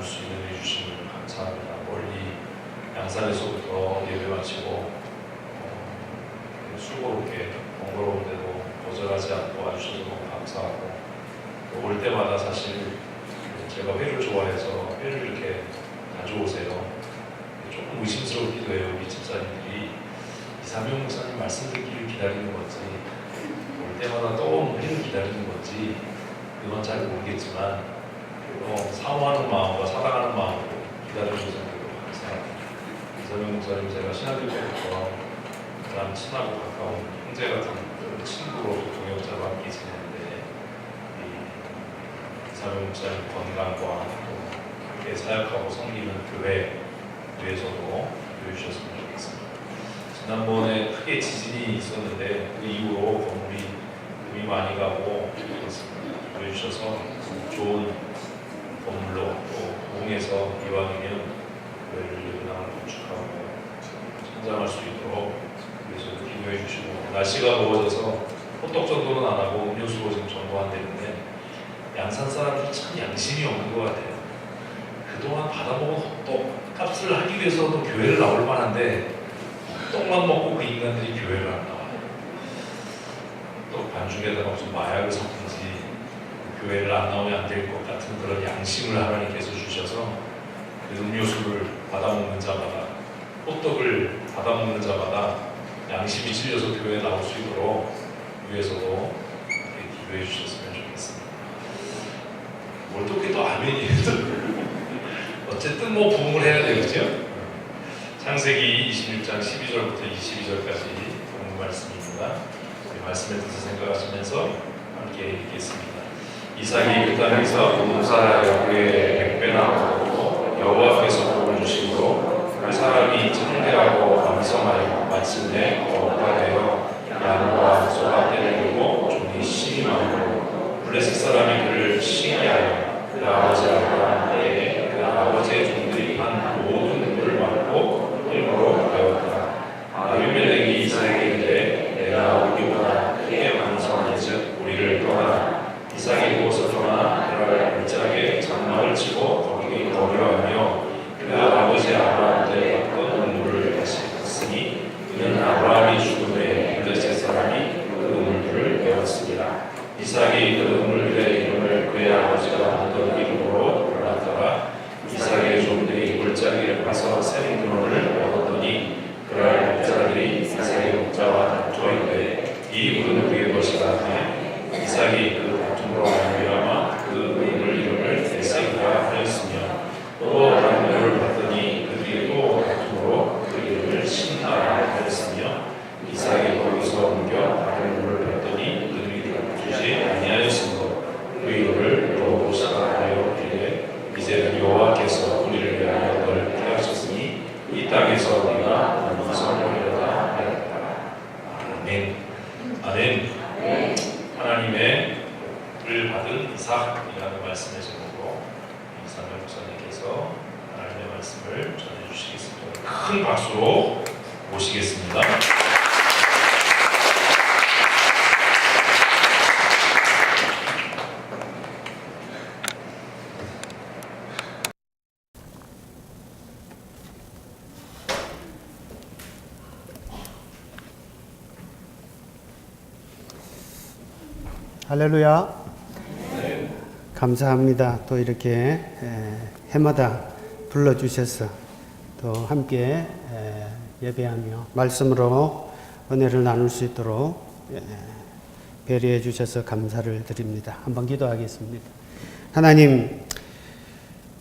나눌 수 있는 은혜 주심을 감사합니다. 멀리 양산에서부터 예배 마치고 수고롭게 번거로운데도 거절하지 않고 와주셔서 너무 감사하고, 올 때마다 사실 제가 회를 좋아해서 회를 이렇게 가져오세요. 조금 의심스럽기도 해요. 우리 집사님들이 이상용 목사님 말씀 듣기를 기다리는 건지, 올 때마다 떠오는 회를 기다리는 건지 그건 잘 모르겠지만, 사모하는 마음과 사랑하는 마음으로 기다려주셔서 감사합니다. 이상용 목사님 제가 신학교 때부터 가장 친하고 가까운 형제 같은 친구로 동역자로 함께 지내는데, 이상용 목사님 건강과 또 함께 사역하고 섬기는 교회에서도 도와주셨으면 좋겠습니다. 지난번에 크게 지진이 있었는데 그 이후로 건물이 금이 많이 가고 도와주셔서 좋은 건물로 또 공에서 이왕이면 교회를 연합을 건축하고 성장할 수 있도록 그래서 기도해 주시고, 날씨가 더워져서 호떡 정도는 안 하고 음료수로 지금 전도한다는데 양산 사람들이 참 양심이 없는 것 같아요. 그동안 받아먹은 호떡 값을 하기 위해서도 교회를 나올 만한데 호떡만 먹고 그 인간들이 교회를 안 나와요. 또 반죽에다가 무슨 마약을 섞든지 교회를 안 나오면 안 될 것 같은 그런 양심을 하나님께서 주셔서 그 음료수를 받아먹는 자마다, 호떡을 받아먹는 자마다 양심이 찔려서 교회에 나올 수 있도록 위에서도 기도해 주셨으면 좋겠습니다. 어떻게 또 아멘이에요? 어쨌든 부흥을 해야 되겠죠? 창세기 26장 12절부터 22절까지 본문 말씀입니다. 이 말씀에 대해서 생각하시면서 함께 읽겠습니다. 이삭이 그 땅에서 농사하여 그의 100배나 얻고 여호와께서 복을 주심으로 그 사람이 창대하고 왕성하여 마침내 거부가 되어 양과 소가 떼내고 종이 심히 많고 블레셋 사람이 그를 시기하여 그 아버지 아브라함 때에 그 아버지의 종들이 한 모든 물을 막고 일부러 가였다. 아비멜렉이 이삭에게 이르되 내가 우리보다 크게 왕성한즉 우리를 떠나라. 이삭이 그곳을 떠나 그랄 물짝에 장막을 치고 거기 거류하며 그 아버지 아브라함 때 바꾼 물을 다시 붓으니 그는 아브라함이 죽은 후에 블레셋 사람이 그 우물들을 메웠습니다. 이삭이 그 우물들의 이름을 그의 아버지가 만든 이름으로 불렀더라. 이삭의 종들이 물자기를 파서 샘근원을 얻었더니 그랄 목자들이 이삭의 목자와 다투어 이르되 이 물은 우리의 것이라 하매 이삭이 그 다툼으로 말미암아 그 우물 이름을 에세이라 하였으며, 또 다른 물을 봤더니 그 뒤에 또 다툼으로 그 이름을 신나라 하였으며, 이삭이 거기서 옮겨 다른 물을 봤더니 그 뒤에 다투지 아니하였으므로 그 이름을 로보사라 하여 이르되 이제는 여호와께서 우리를 위하여 너를 택하셨으니 이 땅에서 우리가 왕성하리로다 하였다. 아멘. 아멘. 하나님의 을 받은 이삭이라는 말씀의 제목으로 이상현 목사님께서 하나님의 말씀을 전해주시겠습니다. 큰 박수로 모시겠습니다. 할렐루야. 감사합니다. 또 이렇게 해마다 불러주셔서 또 함께 예배하며 말씀으로 은혜를 나눌 수 있도록 배려해 주셔서 감사를 드립니다. 한번 기도하겠습니다. 하나님,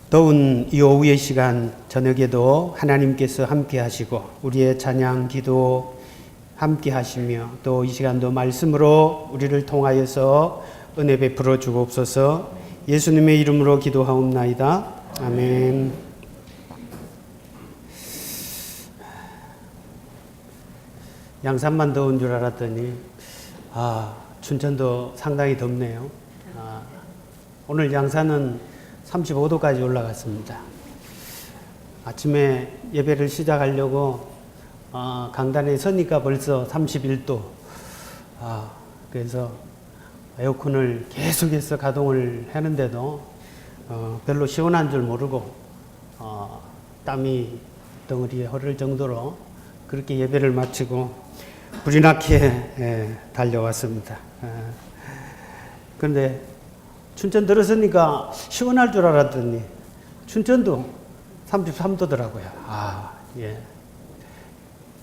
더운 이 오후의 시간 저녁에도 하나님께서 함께 하시고 우리의 찬양 기도 함께 하시며 또 이 시간도 말씀으로 우리를 통하여서 은혜 베풀어 주옵소서. 예수님의 이름으로 기도하옵나이다. 아멘. 양산만 더운 줄 알았더니 춘천도 상당히 덥네요. 오늘 양산은 35도까지 올라갔습니다. 아침에 예배를 시작하려고 강단에 서니까 벌써 31도. 그래서 에어컨을 계속해서 가동을 하는데도 별로 시원한 줄 모르고 땀이 덩어리에 흐를 정도로 그렇게 예배를 마치고 불이 나게 달려왔습니다. 그런데 춘천 들었으니까 시원할 줄 알았더니 춘천도 33도더라고요. 예.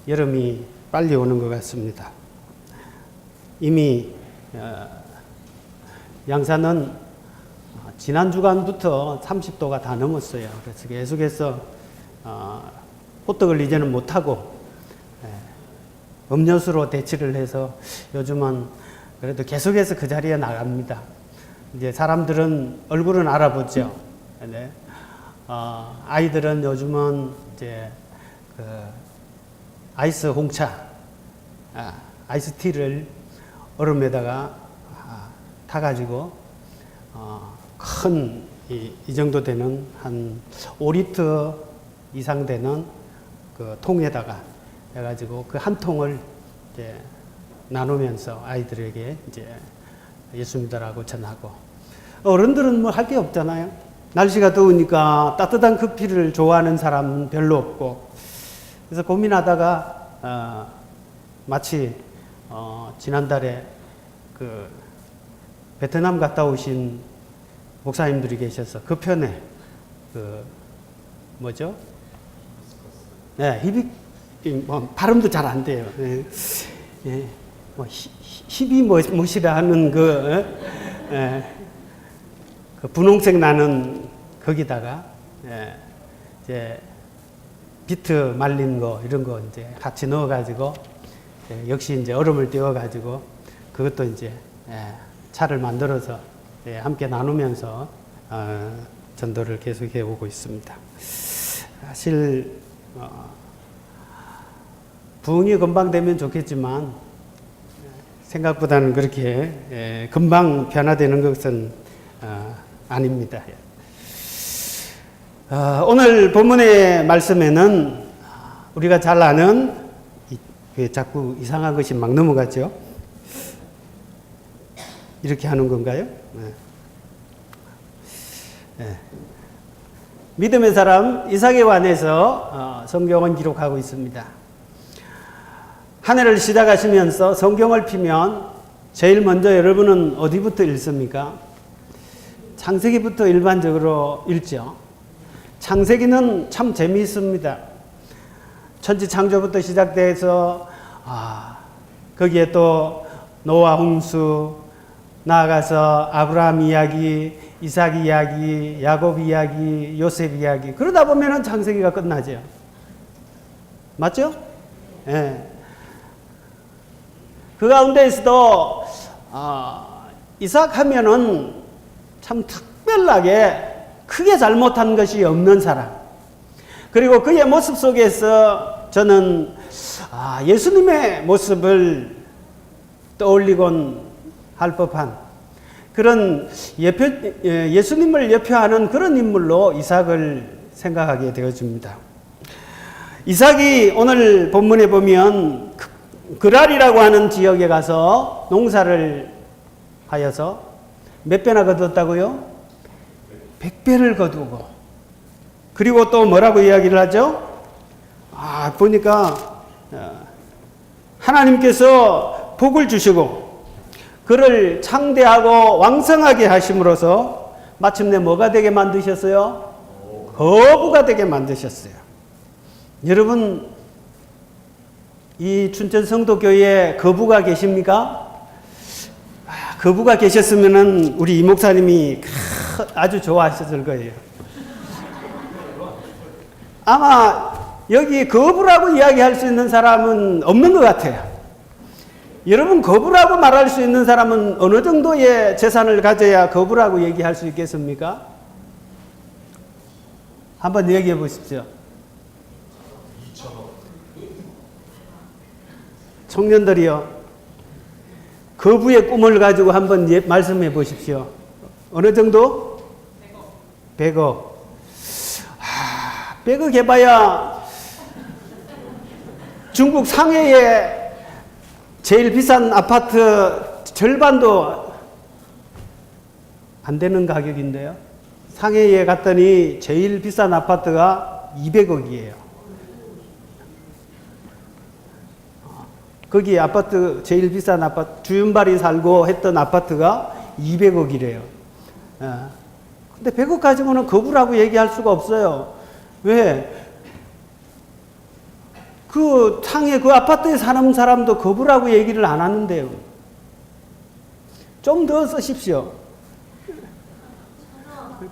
여름이 빨리 오는 것 같습니다. 이미 양산은 지난 주간부터 30도가 다 넘었어요. 그래서 계속해서 호떡을 이제는 못하고 음료수로 대치를 해서 요즘은 그래도 계속해서 그 자리에 나갑니다. 이제 사람들은 얼굴은 알아보죠. 네. 아이들은 요즘은 이제 그 아이스 홍차, 아이스티를 얼음에다가 타가지고 큰 이 정도 되는 한 5리터 이상 되는 그 통에다가 해가지고 그 한 통을 이제 나누면서 아이들에게 이제 예수 믿으라고 전하고, 어른들은 뭐 할 게 없잖아요. 날씨가 더우니까 따뜻한 커피를 좋아하는 사람은 별로 없고, 그래서 고민하다가 마치 지난달에 그 베트남 갔다 오신 목사님들이 계셔서 그 편에 그 뭐죠? 네, 뭐 발음도 잘 안 돼요. 예, 예, 뭐 힙이 뭐시라 하는 그 분홍색 나는 거기다가 이제 비트 말린 거 이런 거 이제 같이 넣어가지고 역시 이제 얼음을 띄워가지고 그것도 이제 차를 만들어서 함께 나누면서 전도를 계속해 오고 있습니다. 사실 부흥이 금방 되면 좋겠지만 생각보다는 그렇게 금방 변화되는 것은 아닙니다. 오늘 본문의 말씀에는 우리가 잘 아는 자꾸 이상한 것이 막 넘어가죠. 이렇게 하는 건가요? 믿음의 사람 이삭에 관해서 성경은 기록하고 있습니다. 한 해를 시작하시면서 성경을 피면 제일 먼저 여러분은 어디부터 읽습니까? 창세기부터 일반적으로 읽죠. 창세기는 참 재미있습니다. 천지 창조부터 시작돼서 거기에 또 노아 홍수, 나아가서 아브라함 이야기, 이삭 이야기, 야곱 이야기, 요셉 이야기, 그러다 보면은 창세기가 끝나죠. 맞죠? 예. 그 가운데에서도 이삭 하면은 참 특별하게 크게 잘못한 것이 없는 사람, 그리고 그의 모습 속에서 저는 예수님의 모습을 떠올리곤 할 법한 그런 예수님을 예표하는 그런 인물로 이삭을 생각하게 되어집니다. 이삭이 오늘 본문에 보면 그랄이라고 하는 지역에 가서 농사를 하여서 몇 배나 거두었다고요? 100배를 거두고, 그리고 또 뭐라고 이야기를 하죠? 보니까 하나님께서 복을 주시고 그를 창대하고 왕성하게 하심으로써 마침내 뭐가 되게 만드셨어요? 거부가 되게 만드셨어요. 여러분, 이 춘천 성도교회에 거부가 계십니까? 거부가 계셨으면은 우리 이 목사님이 아주 좋아하셨을 거예요. 아마 여기 거부라고 이야기할 수 있는 사람은 없는 것 같아요. 여러분, 거부라고 말할 수 있는 사람은 어느 정도의 재산을 가져야 거부라고 얘기할 수 있겠습니까? 한번 얘기해 보십시오. 2천억. 청년들이요, 거부의 꿈을 가지고 한번 말씀해 보십시오. 어느 정도? 100억. 100억 해봐야 중국 상해에 제일 비싼 아파트 절반도 안 되는 가격인데요. 상해에 갔더니 제일 비싼 아파트가 200억이에요. 거기 아파트, 제일 비싼 아파트, 주윤발이 살고 했던 아파트가 200억이래요. 근데 100억 가지고는 거부라고 얘기할 수가 없어요. 왜? 그 상해 그 아파트에 사는 사람도 거부라고 얘기를 안 하는데요. 좀 더 쓰십시오.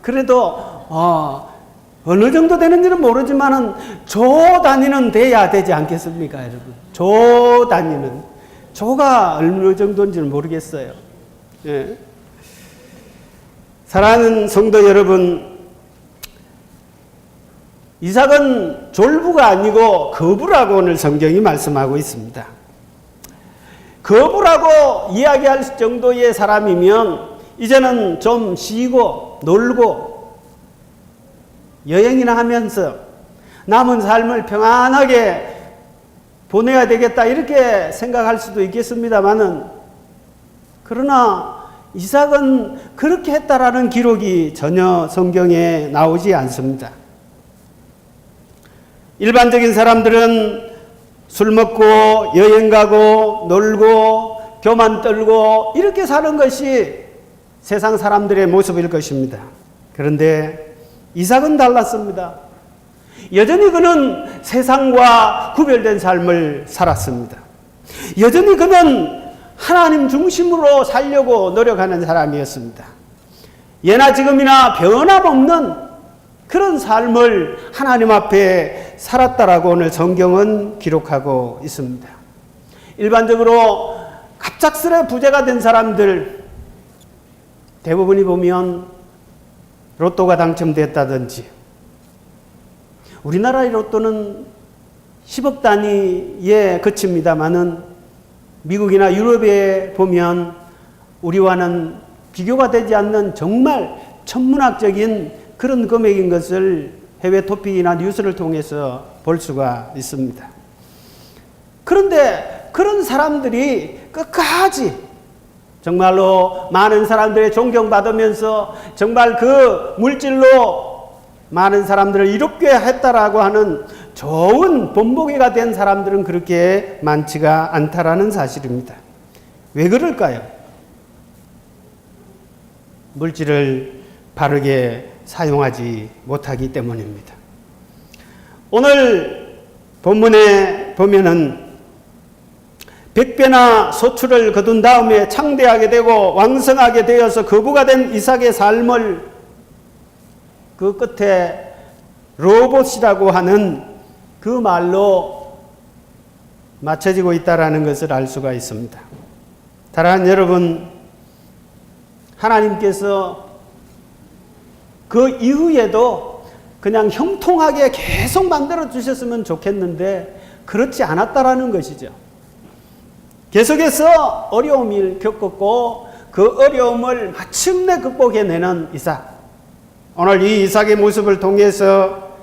그래도 어느 정도 되는지는 모르지만은 조 단위는 돼야 되지 않겠습니까, 여러분? 조 단위는 조가 어느 정도인지는 모르겠어요. 예. 사랑하는 성도 여러분, 이삭은 졸부가 아니고 거부라고 오늘 성경이 말씀하고 있습니다. 거부라고 이야기할 정도의 사람이면 이제는 좀 쉬고 놀고 여행이나 하면서 남은 삶을 평안하게 보내야 되겠다 이렇게 생각할 수도 있겠습니다만은, 그러나 이삭은 그렇게 했다라는 기록이 전혀 성경에 나오지 않습니다. 일반적인 사람들은 술 먹고 여행 가고 놀고 교만 떨고 이렇게 사는 것이 세상 사람들의 모습일 것입니다. 그런데 이삭은 달랐습니다. 여전히 그는 세상과 구별된 삶을 살았습니다. 여전히 그는 하나님 중심으로 살려고 노력하는 사람이었습니다. 예나 지금이나 변함없는 그런 삶을 하나님 앞에 살았다라고 오늘 성경은 기록하고 있습니다. 일반적으로 갑작스레 부자가 된 사람들 대부분이 보면 로또가 당첨됐다든지, 우리나라의 로또는 10억 단위에 그칩니다만은 미국이나 유럽에 보면 우리와는 비교가 되지 않는 정말 천문학적인 그런 금액인 것을 해외 토픽이나 뉴스를 통해서 볼 수가 있습니다. 그런데 그런 사람들이 끝까지 정말로 많은 사람들의 존경받으면서 정말 그 물질로 많은 사람들을 이롭게 했다라고 하는 좋은 본보기가 된 사람들은 그렇게 많지가 않다라는 사실입니다. 왜 그럴까요? 물질을 바르게 사용하지 못하기 때문입니다. 오늘 본문에 보면은 100배나 소출을 거둔 다음에 창대하게 되고 왕성하게 되어서 거부가 된 이삭의 삶을 그 끝에 로봇이라고 하는 그 말로 맞춰지고 있다는 것을 알 수가 있습니다. 사랑하는 여러분, 하나님께서 그 이후에도 그냥 형통하게 계속 만들어 주셨으면 좋겠는데 그렇지 않았다라는 것이죠. 계속해서 어려움을 겪었고 그 어려움을 마침내 극복해내는 이삭. 오늘 이 이삭의 모습을 통해서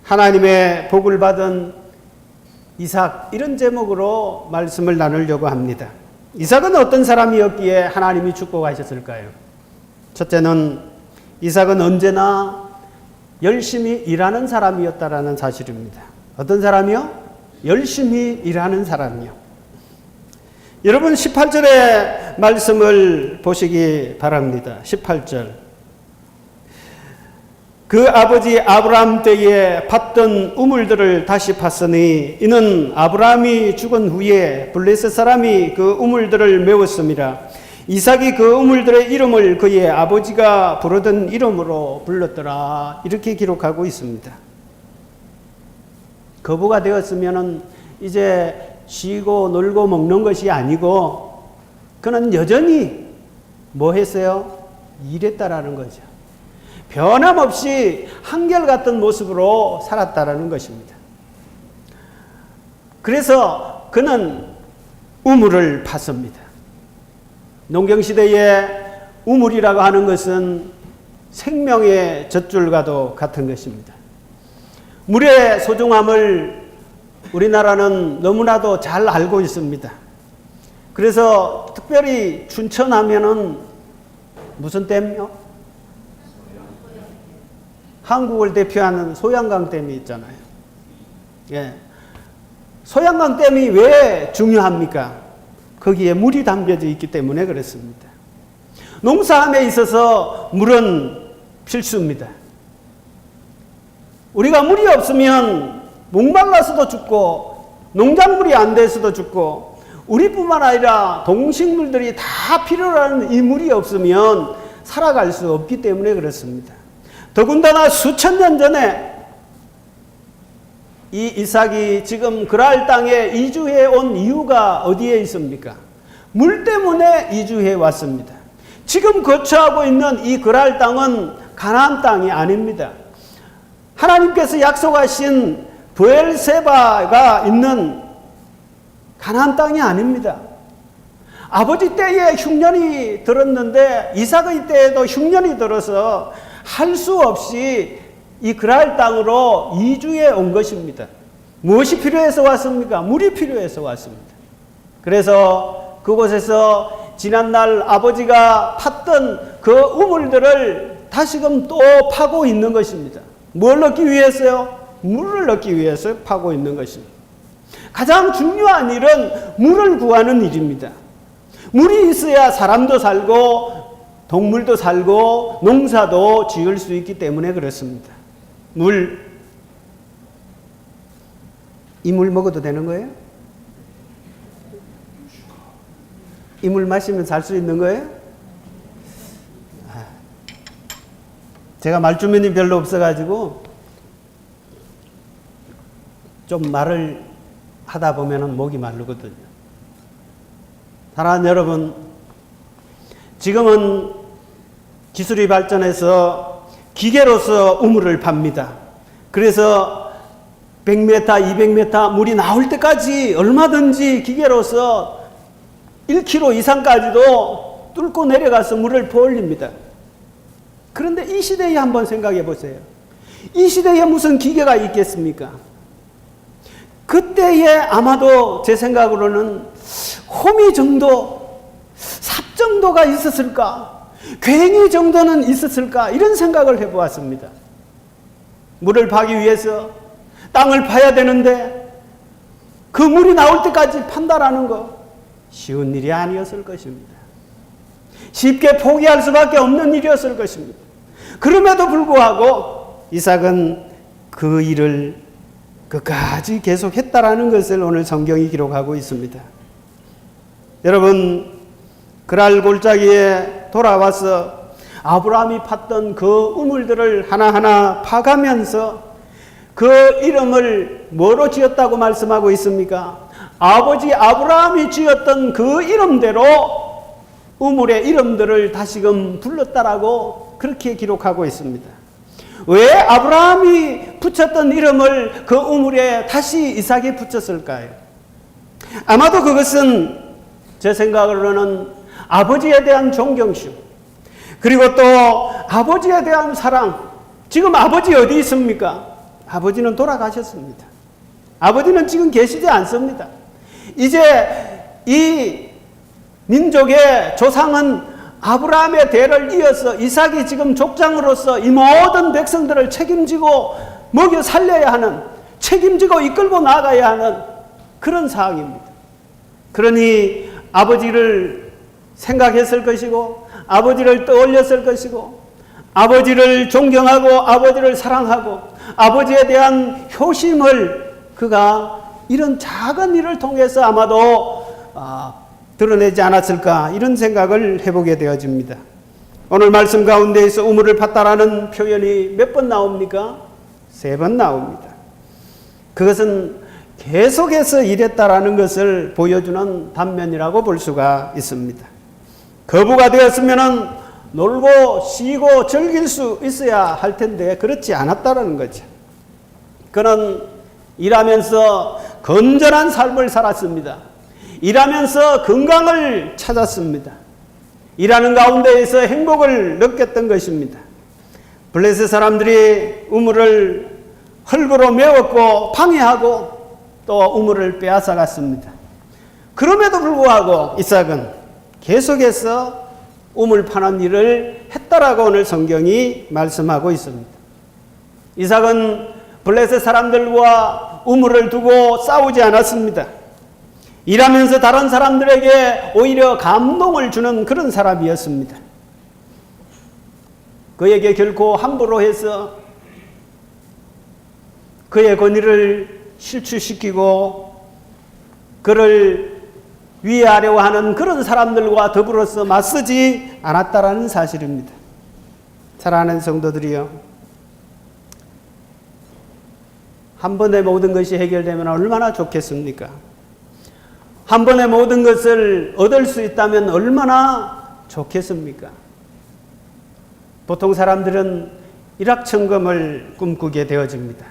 하나님의 복을 받은 이삭, 이런 제목으로 말씀을 나누려고 합니다. 이삭은 어떤 사람이었기에 하나님이 축복하셨을까요? 첫째는 이삭은 언제나 열심히 일하는 사람이었다라는 사실입니다. 어떤 사람이요? 열심히 일하는 사람이요. 여러분 18절의 말씀을 보시기 바랍니다. 18절. 그 아버지 아브라함 때에 팠던 우물들을 다시 팠으니 이는 아브라함이 죽은 후에 블레셋 사람이 그 우물들을 메웠습니다. 이삭이 그 우물들의 이름을 그의 아버지가 부르던 이름으로 불렀더라. 이렇게 기록하고 있습니다. 거부가 되었으면은 이제 쉬고 놀고 먹는 것이 아니고 그는 여전히 뭐 했어요? 일했다라는 거죠. 변함없이 한결같은 모습으로 살았다라는 것입니다. 그래서 그는 우물을 팠습니다. 농경시대에 우물이라고 하는 것은 생명의 젖줄과도 같은 것입니다. 물의 소중함을 우리나라는 너무나도 잘 알고 있습니다. 그래서 특별히 춘천하면은 무슨 댐요? 한국을 대표하는 소양강 댐이 있잖아요. 예. 소양강 댐이 왜 중요합니까? 거기에 물이 담겨져 있기 때문에 그렇습니다. 농사함에 있어서 물은 필수입니다. 우리가 물이 없으면 목말라서도 죽고 농작물이 안 돼서도 죽고 우리뿐만 아니라 동식물들이 다 필요로 하는 이 물이 없으면 살아갈 수 없기 때문에 그렇습니다. 더군다나 수천 년 전에 이 이삭이 지금 그랄 땅에 이주해 온 이유가 어디에 있습니까? 물 때문에 이주해 왔습니다. 지금 거처하고 있는 이 그랄 땅은 가나안 땅이 아닙니다. 하나님께서 약속하신 브엘세바가 있는 가나안 땅이 아닙니다. 아버지 때에 흉년이 들었는데 이삭의 때에도 흉년이 들어서 할 수 없이 이 그랄 땅으로 이주해 온 것입니다. 무엇이 필요해서 왔습니까? 물이 필요해서 왔습니다. 그래서 그곳에서 지난날 아버지가 팠던 그 우물들을 다시금 또 파고 있는 것입니다. 뭘 넣기 위해서요? 물을 넣기 위해서 파고 있는 것입니다. 가장 중요한 일은 물을 구하는 일입니다. 물이 있어야 사람도 살고 동물도 살고 농사도 지을 수 있기 때문에 그렇습니다. 물, 이 물 먹어도 되는 거예요? 이 물 마시면 살 수 있는 거예요? 제가 말주변이 별로 없어가지고 좀 말을 하다 보면 목이 마르거든요. 사랑하는 여러분, 지금은 기술이 발전해서 기계로서 우물을 팝니다. 그래서 100m, 200m 물이 나올 때까지 얼마든지 기계로서 1km 이상까지도 뚫고 내려가서 물을 부어올립니다. 그런데 이 시대에 한번 생각해 보세요. 이 시대에 무슨 기계가 있겠습니까? 그때에 아마도 제 생각으로는 호미 정도, 삽 정도가 있었을까? 괭이 정도는 있었을까? 이런 생각을 해보았습니다. 물을 파기 위해서 땅을 파야 되는데 그 물이 나올 때까지 판다라는 거 쉬운 일이 아니었을 것입니다. 쉽게 포기할 수밖에 없는 일이었을 것입니다. 그럼에도 불구하고 이삭은 그 일을 끝까지 계속했다라는 것을 오늘 성경이 기록하고 있습니다. 여러분, 그랄 골짜기에 돌아와서 아브라함이 팠던 그 우물들을 하나하나 파가면서 그 이름을 뭐로 지었다고 말씀하고 있습니까? 아버지 아브라함이 지었던 그 이름대로 우물의 이름들을 다시금 불렀다라고 그렇게 기록하고 있습니다. 왜 아브라함이 붙였던 이름을 그 우물에 다시 이삭이 붙였을까요? 아마도 그것은 제 생각으로는 아버지에 대한 존경심, 그리고 또 아버지에 대한 사랑. 지금 아버지 어디 있습니까? 아버지는 돌아가셨습니다. 아버지는 지금 계시지 않습니다. 이제 이 민족의 조상은 아브라함의 대를 이어서 이삭이 지금 족장으로서 이 모든 백성들을 책임지고 먹여 살려야 하는, 책임지고 이끌고 나가야 하는 그런 상황입니다. 그러니 아버지를 생각했을 것이고 아버지를 떠올렸을 것이고 아버지를 존경하고 아버지를 사랑하고 아버지에 대한 효심을 그가 이런 작은 일을 통해서 아마도 드러내지 않았을까, 이런 생각을 해보게 되어집니다. 오늘 말씀 가운데에서 우물을 팠다라는 표현이 몇 번 나옵니까? 3번 나옵니다. 그것은 계속해서 일했다라는 것을 보여주는 단면이라고 볼 수가 있습니다. 거부가 되었으면 놀고 쉬고 즐길 수 있어야 할 텐데 그렇지 않았다는 거죠. 그는 일하면서 건전한 삶을 살았습니다. 일하면서 건강을 찾았습니다. 일하는 가운데에서 행복을 느꼈던 것입니다. 블레셋 사람들이 우물을 흙으로 메웠고 방해하고 또 우물을 빼앗아갔습니다. 그럼에도 불구하고 이삭은 계속해서 우물 파는 일을 했다라고 오늘 성경이 말씀하고 있습니다. 이삭은 블레셋 사람들과 우물을 두고 싸우지 않았습니다. 일하면서 다른 사람들에게 오히려 감동을 주는 그런 사람이었습니다. 그에게 결코 함부로 해서 그의 권위를 실추시키고 그를 위하려고 하는 그런 사람들과 더불어서 맞서지 않았다라는 사실입니다. 사랑하는 성도들이요, 한 번에 모든 것이 해결되면 얼마나 좋겠습니까? 한 번에 모든 것을 얻을 수 있다면 얼마나 좋겠습니까? 보통 사람들은 일확천금을 꿈꾸게 되어집니다.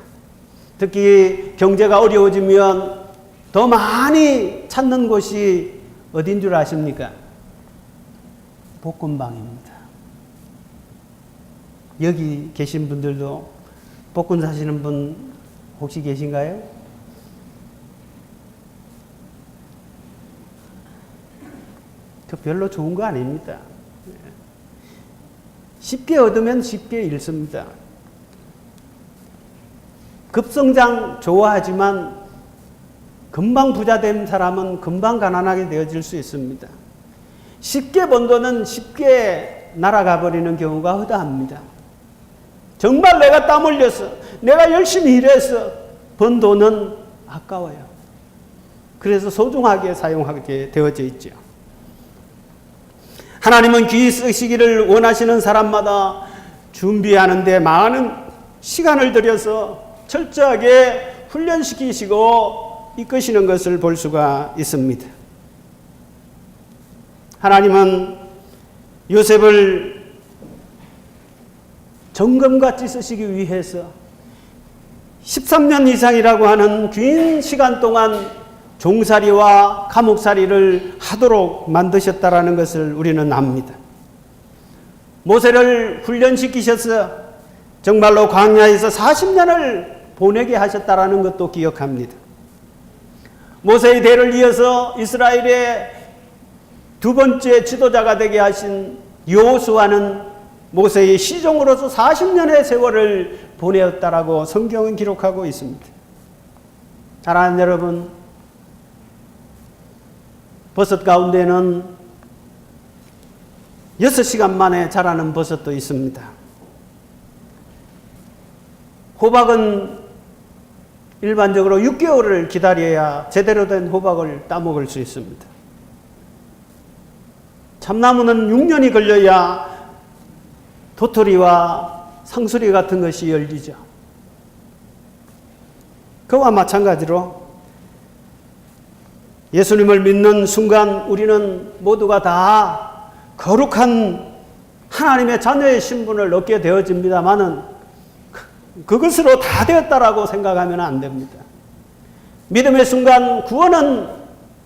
특히 경제가 어려워지면 더 많이 찾는 곳이 어딘 줄 아십니까? 복권방입니다. 여기 계신 분들도 복권 사시는 분 혹시 계신가요? 그 별로 좋은 거 아닙니다. 쉽게 얻으면 쉽게 잃습니다. 급성장 좋아하지만 금방 부자된 사람은 금방 가난하게 되어질 수 있습니다. 쉽게 번 돈은 쉽게 날아가 버리는 경우가 허다합니다. 정말 내가 땀 흘려서 내가 열심히 일해서 번 돈은 아까워요. 그래서 소중하게 사용하게 되어져 있죠. 하나님은 귀히 쓰시기를 원하시는 사람마다 준비하는데 많은 시간을 들여서 철저하게 훈련시키시고 이끄시는 것을 볼 수가 있습니다. 하나님은 요셉을 정금같이 쓰시기 위해서 13년 이상이라고 하는 긴 시간 동안 종살이와 감옥살이를 하도록 만드셨다라는 것을 우리는 압니다. 모세를 훈련시키셔서 정말로 광야에서 40년을 보내게 하셨다라는 것도 기억합니다. 모세의 대를 이어서 이스라엘의 두 번째 지도자가 되게 하신 여호수아는 모세의 시종으로서 40년의 세월을 보내었다라고 성경은 기록하고 있습니다. 사랑하는 여러분, 버섯 가운데는 6시간 만에 자라는 버섯도 있습니다. 호박은 일반적으로 6개월을 기다려야 제대로 된 호박을 따먹을 수 있습니다. 참나무는 6년이 걸려야 도토리와 상수리 같은 것이 열리죠. 그와 마찬가지로 예수님을 믿는 순간 우리는 모두가 다 거룩한 하나님의 자녀의 신분을 얻게 되어집니다마는 그것으로 다 되었다라고 생각하면 안 됩니다. 믿음의 순간 구원은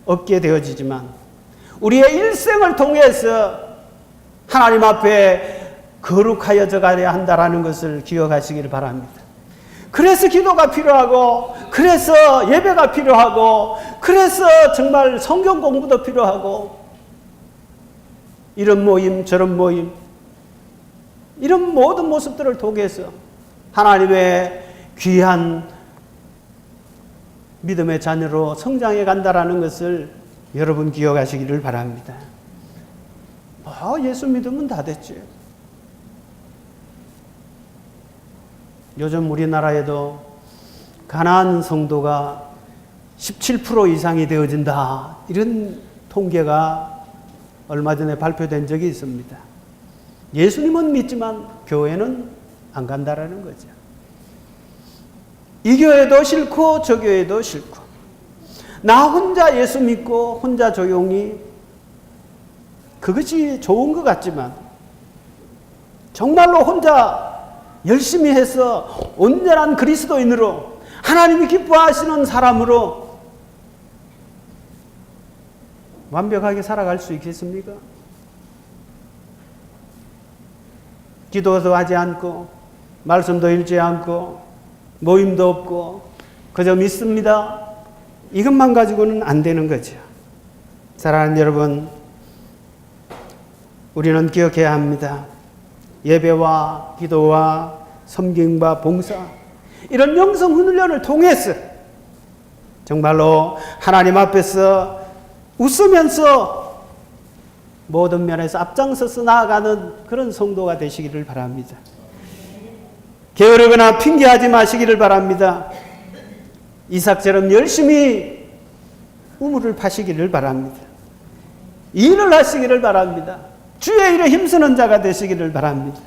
얻게 되어지지만 우리의 일생을 통해서 하나님 앞에 거룩하여져 가야 한다라는 것을 기억하시길 바랍니다. 그래서 기도가 필요하고, 그래서 예배가 필요하고, 그래서 정말 성경 공부도 필요하고, 이런 모임, 저런 모임, 이런 모든 모습들을 통해서 하나님의 귀한 믿음의 자녀로 성장해 간다라는 것을 여러분 기억하시기를 바랍니다. 예수 믿으면 다 됐지. 요즘 우리나라에도 가난한 성도가 17% 이상이 되어진다, 이런 통계가 얼마 전에 발표된 적이 있습니다. 예수님은 믿지만 교회는 안 간다라는 거죠. 이 교회도 싫고 저 교회도 싫고, 나 혼자 예수 믿고 혼자 조용히, 그것이 좋은 것 같지만 정말로 혼자 열심히 해서 온전한 그리스도인으로 하나님이 기뻐하시는 사람으로 완벽하게 살아갈 수 있겠습니까? 기도도 하지 않고 말씀도 읽지 않고 모임도 없고 그저 믿습니다, 이것만 가지고는 안 되는 거죠. 사랑하는 여러분, 우리는 기억해야 합니다. 예배와 기도와 섬김과 봉사, 이런 영성 훈련을 통해서 정말로 하나님 앞에서 웃으면서 모든 면에서 앞장서서 나아가는 그런 성도가 되시기를 바랍니다. 게으르거나 핑계하지 마시기를 바랍니다. 이삭처럼 열심히 우물을 파시기를 바랍니다. 일을 하시기를 바랍니다. 주의 일에 힘쓰는 자가 되시기를 바랍니다.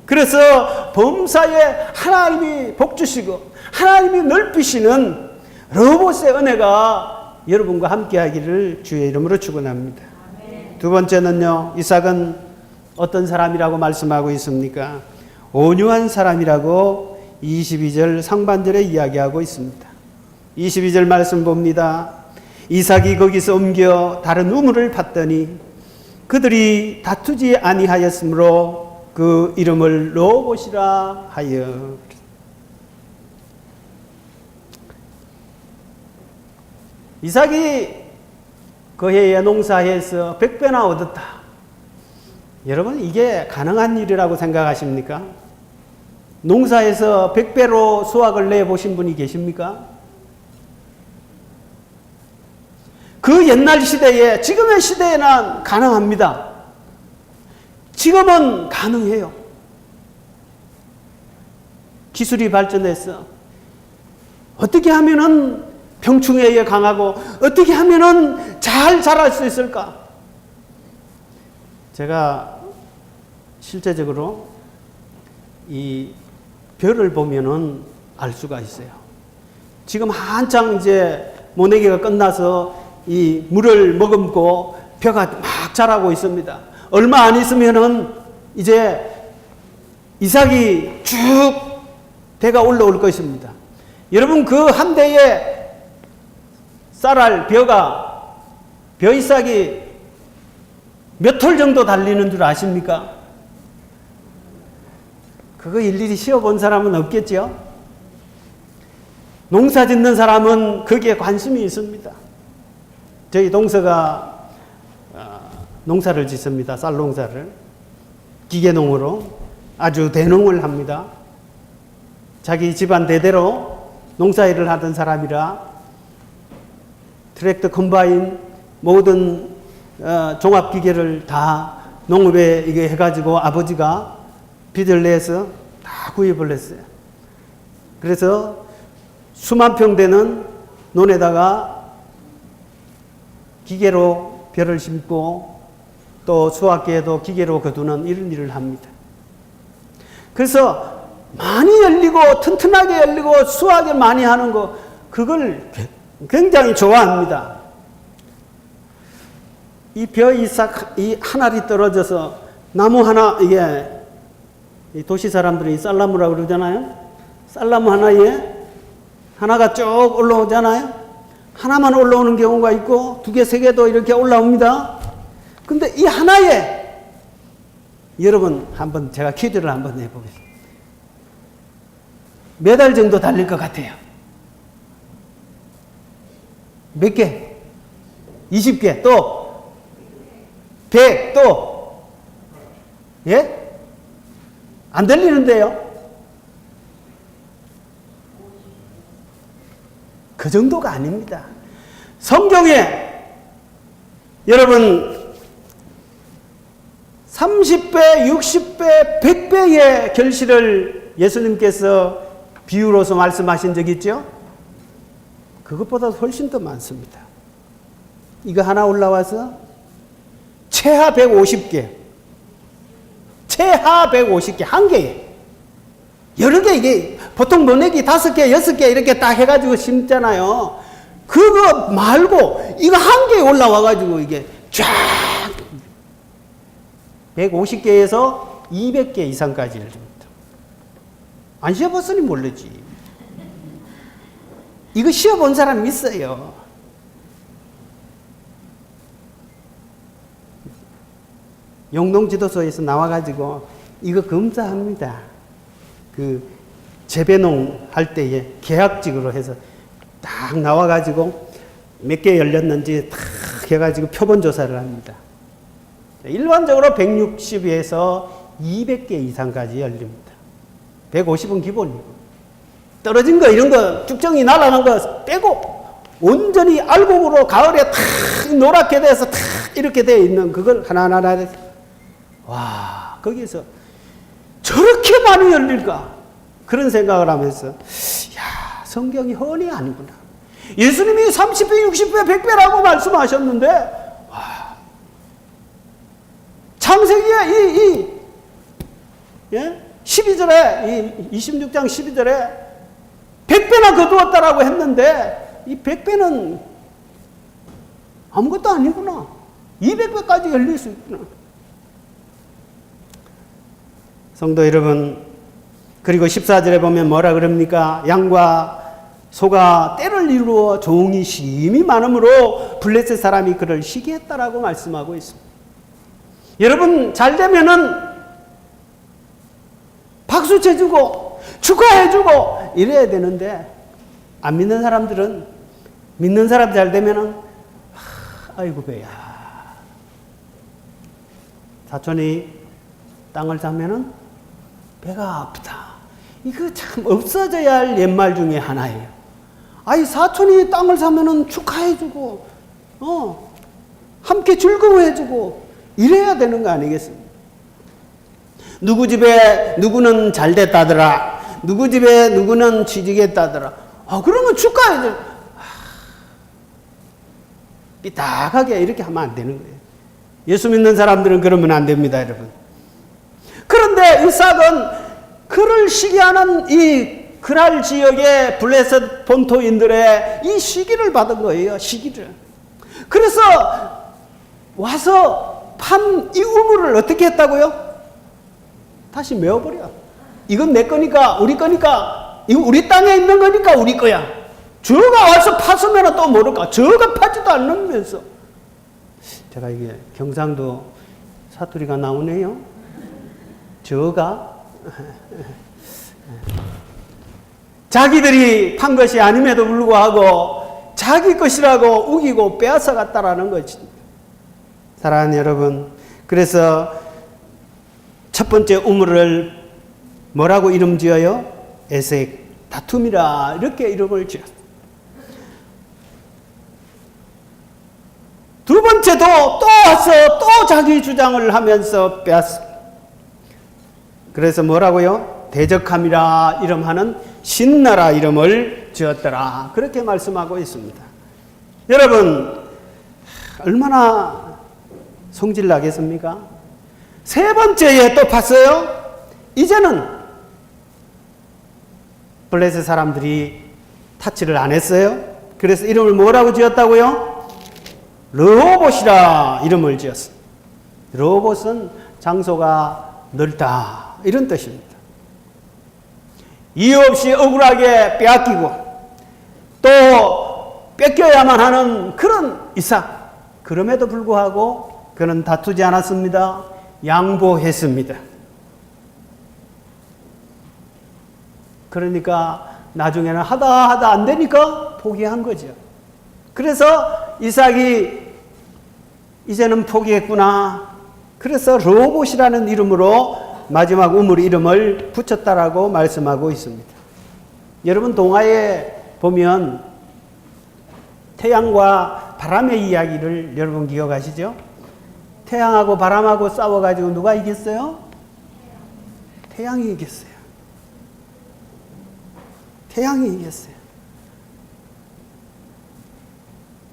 그래서 범사에 하나님이 복주시고 하나님이 넓히시는 르호봇의 은혜가 여러분과 함께하기를 주의 이름으로 축원합니다. 두 번째는요, 이삭은 어떤 사람이라고 말씀하고 있습니까? 온유한 사람이라고 22절 상반절에 이야기하고 있습니다. 22절 말씀 봅니다. 이삭이 거기서 옮겨 다른 우물을 팠더니 그들이 다투지 아니하였으므로 그 이름을 르호봇이라 하여. 이삭이 그 해에 농사해서 100배나 얻었다. 여러분, 이게 가능한 일이라고 생각하십니까? 농사에서 100배로 수확을 내보신 분이 계십니까? 그 옛날 시대에, 지금의 시대에는 가능합니다. 지금은 가능해요. 기술이 발전해서 어떻게 하면은 병충해에 강하고 어떻게 하면은 잘 자랄 수 있을까? 제가 실제적으로 이 벼를 보면은 알 수가 있어요. 지금 한창 이제 모내기가 끝나서 이 물을 머금고 벼가 막 자라고 있습니다. 얼마 안 있으면은 이제 이삭이 쭉 대가 올라올 것입니다. 여러분, 그 한 대에 쌀알 벼 이삭이 몇 톨 정도 달리는 줄 아십니까? 그거 일일이 씌워본 사람은 없겠죠? 농사 짓는 사람은 거기에 관심이 있습니다. 저희 동서가 농사를 짓습니다. 쌀 농사를. 기계농으로 아주 대농을 합니다. 자기 집안 대대로 농사일을 하던 사람이라 트랙터, 컴바인, 모든 종합기계를 다 농업에 이게 해가지고 아버지가 빚을 내서 다 구입을 했어요. 그래서 수만 평 되는 논에다가 기계로 벼를 심고 또 수확기에도 기계로 거두는 이런 일을 합니다. 그래서 많이 열리고 튼튼하게 열리고 수확을 많이 하는 거, 그걸 굉장히 좋아합니다. 이 벼 이삭, 이 하나리 떨어져서 나무 하나, 이게 도시 사람들이 쌀나무라고 그러잖아요. 쌀나무 하나에 하나가 쭉 올라오잖아요. 하나만 올라오는 경우가 있고 두 개, 세 개도 이렇게 올라옵니다. 근데 이 하나에 여러분 한번 제가 퀴즈를 한번 해보겠습니다. 몇 알 정도 달릴 것 같아요? 몇 개? 20개, 또 100, 또 예? 안 들리는데요? 그 정도가 아닙니다. 성경에 여러분 30배, 60배, 100배의 결실을 예수님께서 비유로서 말씀하신 적 있죠? 그것보다 훨씬 더 많습니다. 이거 하나 올라와서 최하 150개, 최하 150개, 한 개에. 여러 개, 이게 보통 모내기 5개, 6개 이렇게 딱 해가지고 심잖아요. 그거 말고 이거 한 개에 올라와가지고 이게 쫙 150개에서 200개 이상까지 열립니다. 안 쉬어봤으니 모르지. 이거 쉬어본 사람 있어요. 영농지도소에서 나와가지고 이거 검사합니다. 그 재배농 할 때에 계약직으로 해서 딱 나와가지고 몇 개 열렸는지 딱 해가지고 표본 조사를 합니다. 일반적으로 160에서 200개 이상까지 열립니다. 150은 기본이고 떨어진 거 이런 거 쭉정이 날아간 거 빼고 온전히 알곡으로 가을에 탁 노랗게 돼서 탁 이렇게 되어 있는 그걸 하나하나 해서 와 거기서 저렇게 많이 열릴까 그런 생각을 하면서 야 성경이 훤히 아니구나. 예수님이 30배, 60배, 100배라고 말씀하셨는데 와 창세기에 예? 12절에 26장 12절에 100배나 거두었다라고 했는데 이 100배는 아무것도 아니구나. 200배까지 열릴 수 있구나. 성도 여러분, 그리고 14절에 보면 뭐라 그럽니까? 양과 소가 때를 이루어 종이 심히 많으므로 블레셋 사람이 그를 시기했다라고 말씀하고 있습니다. 여러분 잘 되면은 박수 쳐주고 축하해주고 이래야 되는데 안 믿는 사람들은 믿는 사람 잘 되면은 아이고 배야 사촌이 땅을 사면은 배가 아프다. 이거 참 없어져야 할 옛말 중에 하나예요. 아이 사촌이 땅을 사면은 축하해주고 함께 즐거워해주고 이래야 되는 거 아니겠습니까? 누구 집에 누구는 잘 됐다더라. 누구 집에 누구는 취직했다더라. 그러면 축하해줘. 삐딱하게 이렇게 하면 안 되는 거예요. 예수 믿는 사람들은 그러면 안 됩니다, 여러분. 그런데 이삭은 그를 시기하는 이 그랄 지역의 블레셋 본토인들의 이 시기를 받은 거예요. 시기를. 그래서 와서 판 이 우물을 어떻게 했다고요? 다시 메워버려. 이건 내 거니까 우리 거니까 이거 우리 땅에 있는 거니까 우리 거야. 저가 와서 파으면 또 모를까. 저가 파지도 않으면서. 제가 이게 경상도 사투리가 나오네요. 저가 자기들이 판 것이 아님에도 불구하고 자기 것이라고 우기고 빼앗아 갔다라는 거지. 사랑하는 여러분, 그래서 첫 번째 우물을 뭐라고 이름 지어요? 에색, 다툼이라 이렇게 이름을 지었어요. 두 번째도 또 와서 또 자기 주장을 하면서 빼앗습니다. 그래서 뭐라고요? 대적함이라 이름하는 신나라 이름을 지었더라. 그렇게 말씀하고 있습니다. 여러분, 얼마나 성질 나겠습니까? 세 번째에 또 봤어요? 이제는 블레셋 사람들이 타치를 안 했어요. 그래서 이름을 뭐라고 지었다고요? 르호봇이라 이름을 지었어요. 르호봇은 장소가 넓다 이런 뜻입니다. 이유 없이 억울하게 빼앗기고 또 뺏겨야만 하는 그런 이삭. 그럼에도 불구하고 그는 다투지 않았습니다. 양보했습니다. 그러니까 나중에는 하다 안 되니까 포기한 거죠. 그래서 이삭이 이제는 포기했구나. 그래서 르호봇이라는 이름으로 마지막 우물 이름을 붙였다라고 말씀하고 있습니다. 여러분 동화에 보면 태양과 바람의 이야기를 여러분 기억하시죠? 태양하고 바람하고 싸워가지고 누가 이겼어요? 태양이 이겼어요. 태양이 이겼어요.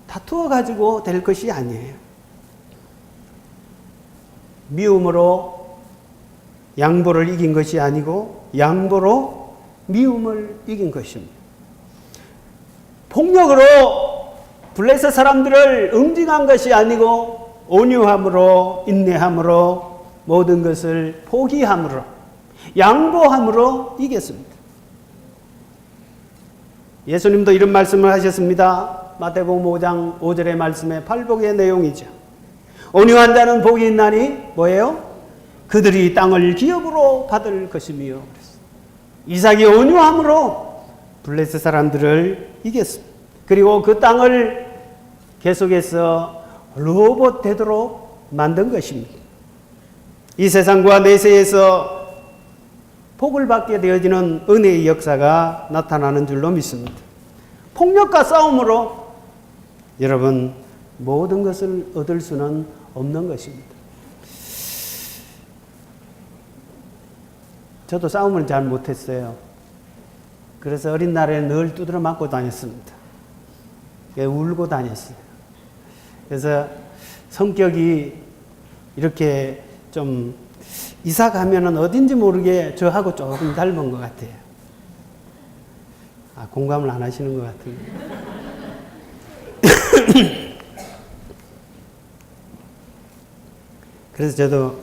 다투어가지고 될 것이 아니에요. 미움으로 양보를 이긴 것이 아니고 양보로 미움을 이긴 것입니다. 폭력으로 블레셋 사람들을 응징한 것이 아니고 온유함으로 인내함으로 모든 것을 포기함으로 양보함으로 이겼습니다. 예수님도 이런 말씀을 하셨습니다. 마태복음 5장 5절의 말씀의 팔복의 내용이죠. 온유한 자는 복이 있나니 뭐예요? 그들이 땅을 기업으로 받을 것이며. 이삭이 온유함으로 블레셋 사람들을 이겼습니다. 그리고 그 땅을 계속해서 르호봇 되도록 만든 것입니다. 이 세상과 내세에서 복을 받게 되어지는 은혜의 역사가 나타나는 줄로 믿습니다. 폭력과 싸움으로 여러분 모든 것을 얻을 수는 없는 것입니다. 저도 싸움을 잘 못했어요. 그래서 어린 날에 늘 두드려 맞고 다녔습니다. 울고 다녔어요. 그래서 성격이 이렇게 좀 이사 가면은 어딘지 모르게 저하고 조금 닮은 것 같아요. 아, 공감을 안 하시는 것 같은데. 그래서 저도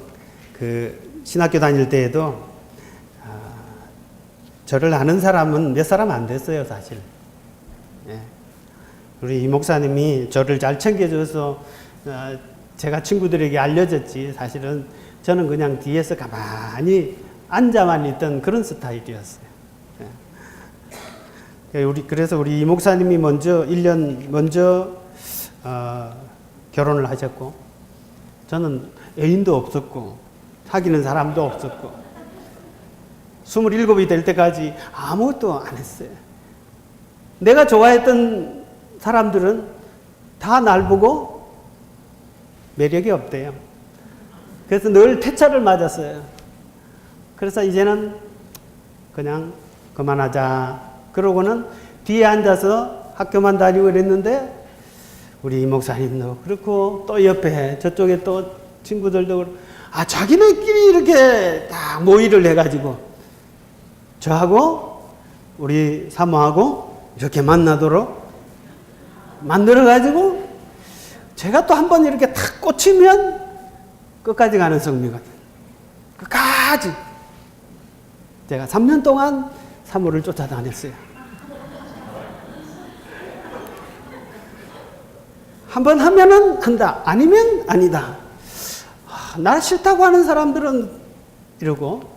그 신학교 다닐 때에도 저를 아는 사람은 몇 사람 안 됐어요, 사실. 예. 우리 이 목사님이 저를 잘 챙겨줘서 제가 친구들에게 알려졌지, 사실은 저는 그냥 뒤에서 가만히 앉아만 있던 그런 스타일이었어요. 예. 그래서 우리 이 목사님이 1년 먼저 결혼을 하셨고, 저는 애인도 없었고, 사귀는 사람도 없었고, 27이 될 때까지 아무것도 안 했어요. 내가 좋아했던 사람들은 다 날 보고 매력이 없대요. 그래서 늘 퇴짜를 맞았어요. 그래서 이제는 그냥 그만하자. 그러고는 뒤에 앉아서 학교만 다니고 그랬는데 우리 이 목사님도 그렇고 또 옆에 저쪽에 또 친구들도 그렇고 자기네끼리 이렇게 딱 모의를 해가지고 저하고 우리 사모하고 이렇게 만나도록 만들어가지고 제가 또 한 번 이렇게 탁 꽂히면 끝까지 가는 성미거든. 끝까지. 제가 3년 동안 사모를 쫓아다녔어요. 한 번 하면은 한다. 아니면 아니다. 나 싫다고 하는 사람들은 이러고